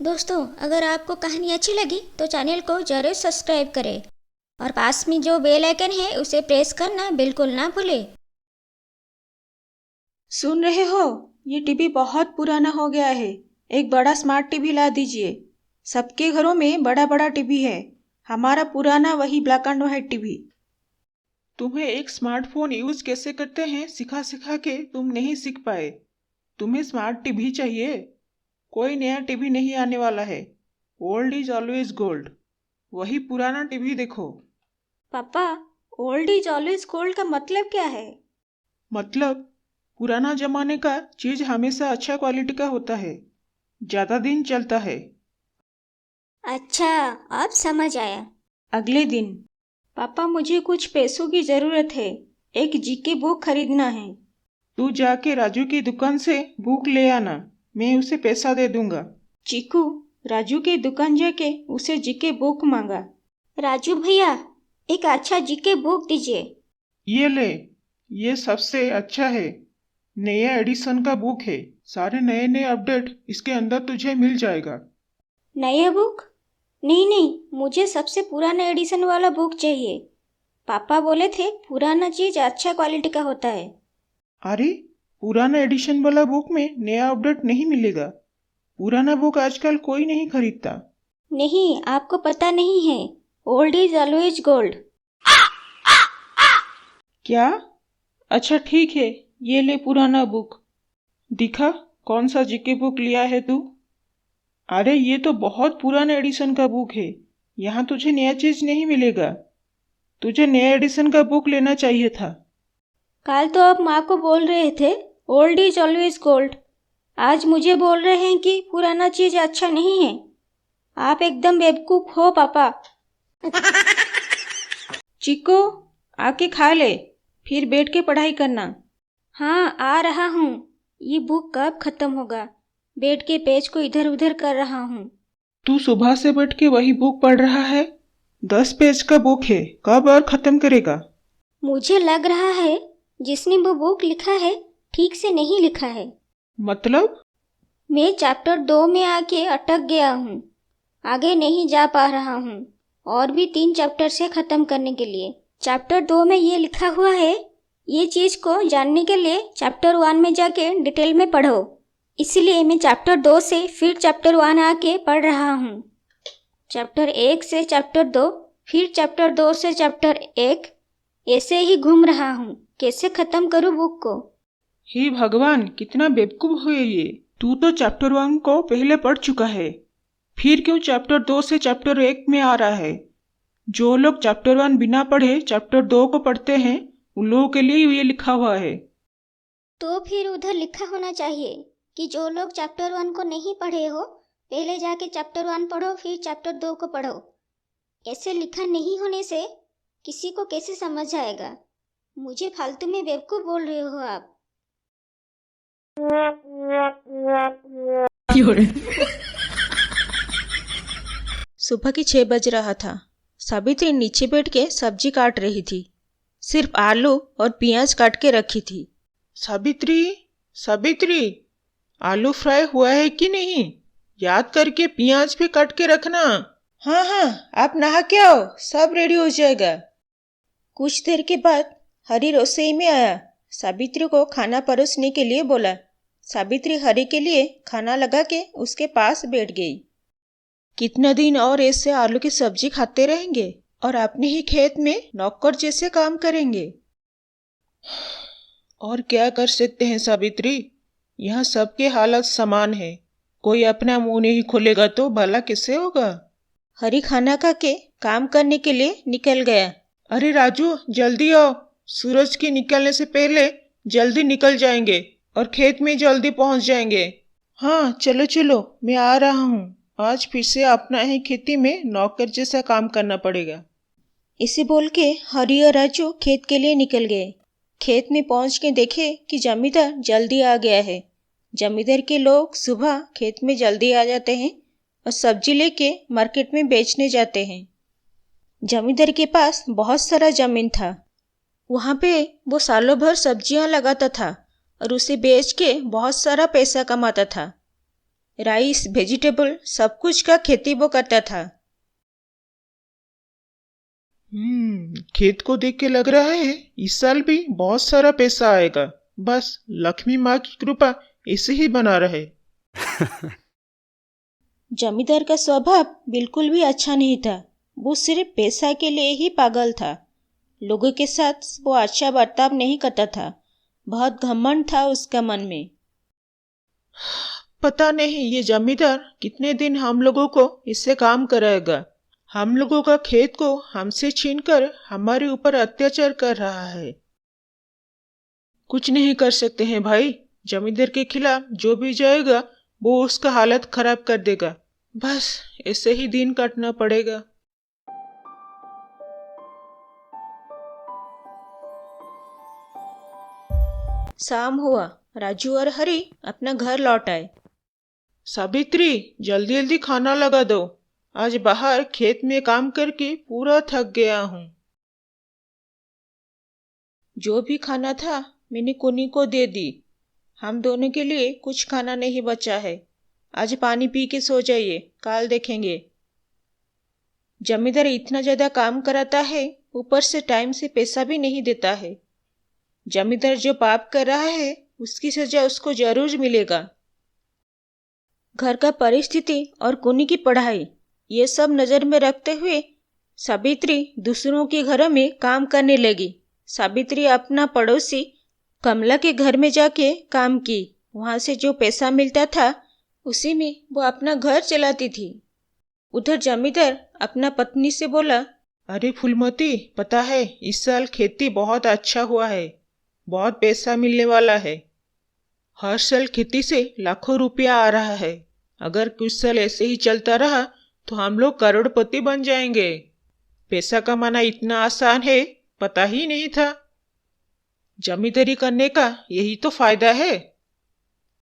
दोस्तों, अगर आपको कहानी अच्छी लगी तो चैनल को ज़रूर सब्सक्राइब करें और पास में जो बेल आइकन है उसे प्रेस करना बिल्कुल ना भूलें। सुन रहे हो? ये टीवी बहुत पुराना हो गया है। एक बड़ा स्मार्ट टीवी ला दीजिए। सबके घरों में बड़ा बड़ा टीवी है। हमारा पुराना वही ब्लैक एंड व्हाइट टीवी। तुम्हें एक स्मार्टफोन यूज कैसे करते हैं सिखा सिखा के तुम नहीं सीख पाए। तुम्हें स्मार्ट टीवी चाहिए। कोई नया टीवी नहीं आने वाला है। Old is always gold. वही पुराना टीवी देखो। पापा, ओल्ड इज ऑलवेज गोल्ड का मतलब क्या है? मतलब पुराना जमाने का चीज हमेशा अच्छा क्वालिटी का होता है, ज्यादा दिन चलता है। अच्छा, अब समझ आया। अगले दिन, पापा मुझे कुछ पैसों की ज़रूरत है। एक जीके बुक खरीदना है। तू जाके राजू की दुकान से बुक ले आना, मैं उसे पैसा दे दूंगा। चीकू राजू की दुकान जाके उसे जीके बुक मांगा। राजू भैया, एक अच्छा जीके बुक दीजिए। ये ले, ये सबसे अच्छा है। नया एडिशन का बुक है। सारे नए नए अपडेट इसके अंदर तुझे मिल जाएगा। नया बुक? नहीं नहीं, मुझे सबसे पुराना एडिशन वाला बुक चाहिए। पापा बोले थे पुराना चीज़ अच्छा क्वालिटी का होता है। अरे, पुराना एडिशन वाला बुक में नया अपडेट नहीं मिलेगा। पुराना बुक आजकल कोई नहीं खरीदता। नहीं, आपको पता नहीं है। Old is always gold. क्या? अच्छा ठीक है, ये ले पुराना बुक। दिखा, कौन सा जीके बुक लिया है तू? अरे ये तो बहुत पुराना एडिशन का बुक है। यहाँ तुझे नया चीज नहीं मिलेगा। तुझे नया एडिशन का बुक लेना चाहिए था। कल तो आप माँ को बोल रहे थे ओल्ड इज ऑलवेज गोल्ड। आज मुझे बोल रहे हैं कि पुराना चीज अच्छा नहीं है। आप एकदम बेवकूफ हो पापा। चिको, आके खा ले, फिर बैठ के पढ़ाई करना। हाँ, आ रहा हूँ। ये बुक कब खत्म होगा? बैठ के पेज को इधर उधर कर रहा हूँ। तू सुबह से बैठ के वही बुक पढ़ रहा है। 10 पेज का बुक है, कब और खत्म करेगा? मुझे लग रहा है जिसने वो बुक लिखा है ठीक से नहीं लिखा है। मतलब? मैं चैप्टर 2 में आके अटक गया हूँ। आगे नहीं जा पा रहा हूँ। और भी 3 चैप्टर से ख़त्म करने के लिए। चैप्टर 2 में ये लिखा हुआ है, ये चीज़ को जानने के लिए चैप्टर 1 में जाके डिटेल में पढ़ो। इसलिए मैं चैप्टर 2 से फिर चैप्टर 1 आके पढ़ रहा हूँ। चैप्टर 1 से चैप्टर 2, फिर चैप्टर 2 से चैप्टर 1, ऐसे ही घूम रहा हूँ। कैसे ख़त्म करूँ बुक को? हे भगवान, कितना बेवकूफ है ये। तू तो चैप्टर 1 को पहले पढ़ चुका है, फिर क्यों चैप्टर 2 से चैप्टर 1 में आ रहा है? जो लोग चैप्टर 1 बिना पढ़े चैप्टर 2 को पढ़ते हैं, उन लोगों के लिए ये लिखा हुआ है। तो फिर उधर लिखा होना चाहिए कि जो लोग चैप्टर 1 को नहीं पढ़े हो, पहले जाके चैप्टर 1 पढ़ो फिर चैप्टर 2 को पढ़ो। ऐसे लिखा नहीं होने से किसी को कैसे समझ आएगा? मुझे फालतू में बेवकूफ़ बोल रहे हो आप। सुबह की 6 बज रहा था। सावित्री नीचे बैठ के सब्जी काट रही थी। सिर्फ आलू और प्याज काट के रखी थी। सावित्री, सावित्री, आलू फ्राई हुआ है कि नहीं? याद करके प्याज भी काट के रखना। हाँ हाँ, आप नहा के आओ, सब रेडी हो जाएगा। कुछ देर के बाद हरी रसोई में आया। सावित्री को खाना परोसने के लिए बोला। सावित्री हरी के लिए खाना लगा के उसके पास बैठ गई। कितना दिन और ऐसे आलू की सब्जी खाते रहेंगे और अपने ही खेत में नौकर जैसे काम करेंगे। और क्या कर सकते हैं सावित्री, यहाँ सबके हालत समान है। कोई अपना मुंह नहीं खोलेगा तो भला किससे होगा? हरी खाना खा के काम करने के लिए निकल गया। अरे राजू, जल्दी आओ, सूरज के निकलने से पहले जल्दी निकल जाएंगे और खेत में जल्दी पहुंच जाएंगे। हाँ चलो चलो, मैं आ रहा हूँ। आज फिर से अपना ही खेती में नौकर जैसा काम करना पड़ेगा। इसे बोल के हरी और राजू खेत के लिए निकल गए। खेत में पहुंच के देखे कि जमींदार जल्दी आ गया है। जमींदार के लोग सुबह खेत में जल्दी आ जाते हैं और सब्जी लेके मार्केट में बेचने जाते हैं। जमींदार के पास बहुत सारा जमीन था। वहाँ पे वो सालों भर सब्जियाँ लगाता था और उसे बेच के बहुत सारा पैसा कमाता था। राइस, वेजिटेबल सब कुछ का खेती वो करता था। खेत को देख के लग रहा है इस साल भी बहुत सारा पैसा आएगा। बस लक्ष्मी माँ की कृपा ऐसे ही बना रहे। जमींदार का स्वभाव बिल्कुल भी अच्छा नहीं था। वो सिर्फ पैसा के लिए ही पागल था। लोगों के साथ वो अच्छा बर्ताव नहीं करता था। बहुत घमंड था उसका मन में। पता नहीं ये जमींदार कितने दिन हम लोगों को इससे काम कराएगा। हम लोगों का खेत को हमसे छीनकर हमारे ऊपर अत्याचार कर रहा है। कुछ नहीं कर सकते हैं भाई। जमींदार के खिलाफ जो भी जाएगा वो उसका हालत खराब कर देगा। बस ऐसे ही दिन काटना पड़ेगा। शाम हुआ। राजू और हरी अपना घर लौट आए। सावित्री, जल्दी जल्दी खाना लगा दो। आज बाहर खेत में काम करके पूरा थक गया हूँ। जो भी खाना था मैंने कुनी को दे दी। हम दोनों के लिए कुछ खाना नहीं बचा है। आज पानी पी के सो जाइए, कल देखेंगे। जमींदार इतना ज्यादा काम कराता है, ऊपर से टाइम से पैसा भी नहीं देता है। जमींदार जो पाप कर रहा है उसकी सजा उसको जरूर मिलेगा। घर का परिस्थिति और कुनी की पढ़ाई ये सब नजर में रखते हुए सावित्री दूसरों के घरों में काम करने लगी। सावित्री अपना पड़ोसी कमला के घर में जाके काम की। वहां से जो पैसा मिलता था उसी में वो अपना घर चलाती थी। उधर जमींदार अपना पत्नी से बोला, अरे फूलमती, पता है इस साल खेती बहुत अच्छा हुआ है। बहुत पैसा मिलने वाला है। हर साल खेती से लाखों रुपया आ रहा है। अगर कुछ साल ऐसे ही चलता रहा तो हम लोग करोड़पति बन जाएंगे। पैसा कमाना इतना आसान है, पता ही नहीं था। जमींदारी करने का यही तो फायदा है।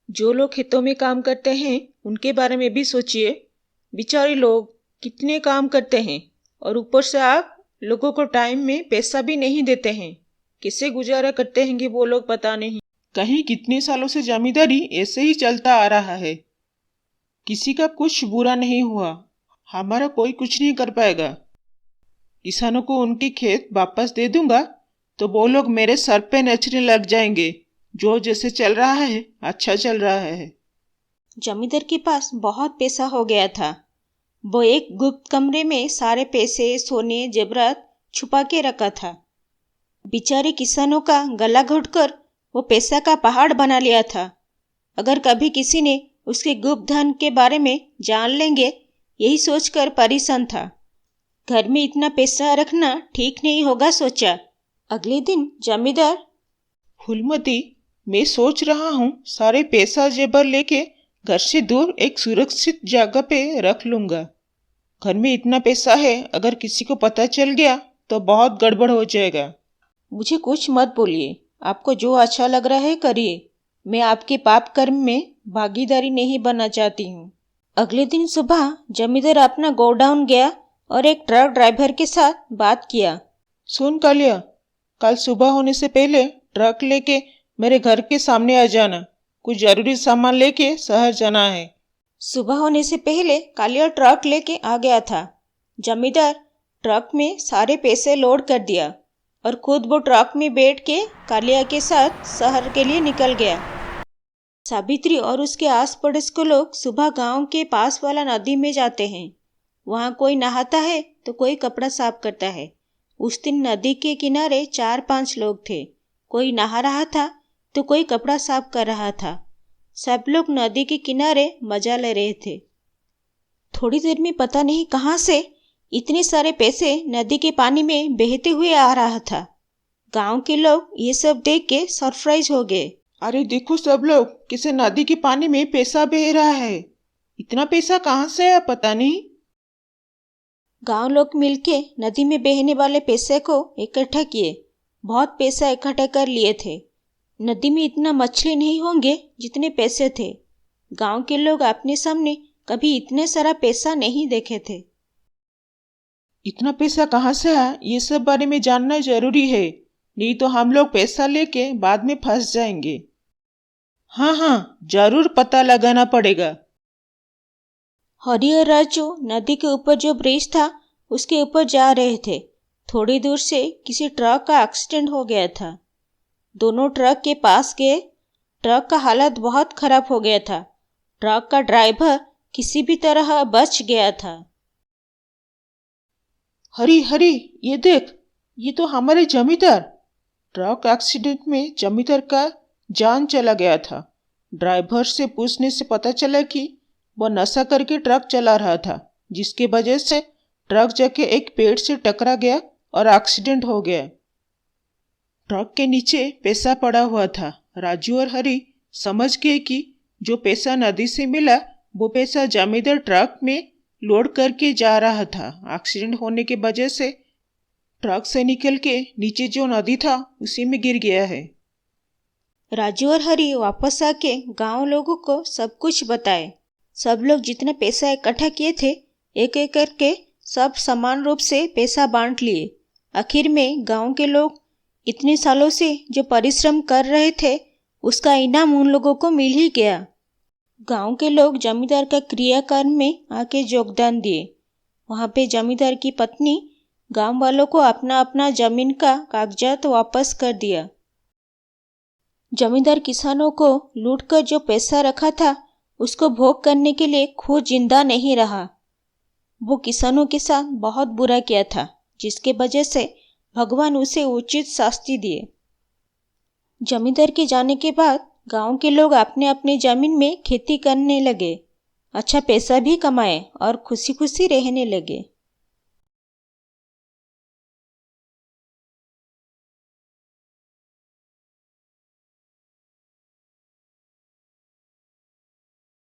जो लोग खेतों में काम करते हैं उनके बारे में भी सोचिए। बेचारे लोग कितने काम करते हैं और ऊपर से आप लोगों को टाइम में पैसा भी नहीं देते हैं। कैसे गुजारा करते हैं कि वो लोग पता नहीं। कहीं कितने सालों से जमींदारी ऐसे ही चलता आ रहा है। किसी का कुछ बुरा नहीं हुआ। हमारा कोई कुछ नहीं कर पाएगा। किसानों को उनके खेत वापस दे दूंगा तो वो लोग मेरे सर पे नचने लग जाएंगे। जो जैसे चल रहा है अच्छा चल रहा है। जमींदार के पास बहुत पैसा हो गया था। वो एक गुप्त कमरे में सारे पैसे, सोने, जेवरात छुपा के रखा था। बेचारे किसानों का गला घोटकर वो पैसा का पहाड़ बना लिया था। अगर कभी किसी ने उसके गुप्त धन के बारे में जान लेंगे यही सोचकर परेशान था। घर में इतना पैसा रखना ठीक नहीं होगा सोचा। अगले दिन जमींदार, फूलमती, मैं सोच रहा हूँ सारे पैसा जेबर लेके घर से दूर एक सुरक्षित जगह पे रख लूंगा। घर में इतना पैसा है, अगर किसी को पता चल गया तो बहुत गड़बड़ हो जाएगा। मुझे कुछ मत बोलिए। आपको जो अच्छा लग रहा है करिए। मैं आपके पाप कर्म में भागीदारी नहीं बनना चाहती हूँ। अगले दिन सुबह जमींदार अपना गोडाउन गया और एक ट्रक ड्राइवर के साथ बात किया। सुन कालिया, कल सुबह होने से पहले ट्रक लेके मेरे घर के सामने आ जाना। कुछ जरूरी सामान लेके शहर जाना है। सुबह होने से पहले कालिया ट्रक लेके आ गया था। जमींदार ट्रक में सारे पैसे लोड कर दिया और खुद वो ट्रक में बैठ के कालिया के साथ शहर के लिए निकल गया। सावित्री और उसके आस पड़ोस के लोग सुबह गांव के पास वाला नदी में जाते हैं। वहाँ कोई नहाता है तो कोई कपड़ा साफ करता है। उस दिन नदी के किनारे 4-5 लोग थे। कोई नहा रहा था तो कोई कपड़ा साफ कर रहा था। सब लोग नदी के किनारे मजा ले रहे थे। थोड़ी देर में पता नहीं कहाँ से इतने सारे पैसे नदी के पानी में बहते हुए आ रहा था। गांव के लोग ये सब देख के सरप्राइज हो गए। अरे देखो सब लोग, किसी नदी के पानी में पैसा बह रहा है। इतना पैसा कहाँ से है पता नहीं। गांव लोग मिलके नदी में बहने वाले पैसे को इकट्ठा किए। बहुत पैसा इकट्ठा कर लिए थे। नदी में इतना मछली नहीं होंगे जितने पैसे थे। गांव के लोग अपने सामने कभी इतने सारा पैसा नहीं देखे थे। इतना पैसा कहाँ से आया, ये सब बारे में जानना जरूरी है। नहीं तो हम लोग पैसा लेके बाद में फंस जाएंगे। हाँ हाँ, जरूर पता लगाना पड़ेगा। हरी और राजू नदी के ऊपर जो ब्रिज था उसके ऊपर जा रहे थे। थोड़ी दूर से किसी ट्रक का एक्सीडेंट हो गया था। दोनों ट्रक के पास गए। ट्रक का हालत बहुत खराब हो गया था। ट्रक का ड्राइवर किसी भी तरह बच गया था। हरी हरी, ये देख, ये तो हमारे जमींदार। ट्रक एक्सीडेंट में जमींदार का जान चला गया था। ड्राइवर से पूछने से पता चला कि वह नशा करके ट्रक चला रहा था, जिसकी वजह से ट्रक जाके एक पेड़ से टकरा गया और एक्सीडेंट हो गया। ट्रक के नीचे पैसा पड़ा हुआ था। राजू और हरी समझ गए कि जो पैसा नदी से मिला वो पैसा जमींदार ट्रक में लोड करके जा रहा था। एक्सीडेंट होने की वजह से ट्रक से निकल के नीचे जो नदी था उसी में गिर गया है। राजू और हरी वापस आके गांव लोगों को सब कुछ बताए। सब लोग जितने पैसा इकट्ठा किए थे एक एक करके सब समान रूप से पैसा बांट लिए। आखिर में गांव के लोग इतने सालों से जो परिश्रम कर रहे थे उसका इनाम उन लोगों को मिल ही गया। गांव के लोग जमींदार का क्रियाकर्म में आके योगदान दिए। वहाँ पे जमींदार की पत्नी गांव वालों को अपना अपना जमीन का कागजात वापस कर दिया। जमींदार किसानों को लूटकर जो पैसा रखा था उसको भोग करने के लिए खुद जिंदा नहीं रहा। वो किसानों के साथ बहुत बुरा किया था, जिसके वजह से भगवान उसे उचित शास्ति दिए। जमींदार के जाने के बाद गांव के लोग अपने अपने जमीन में खेती करने लगे। अच्छा पैसा भी कमाए और खुशी खुशी रहने लगे।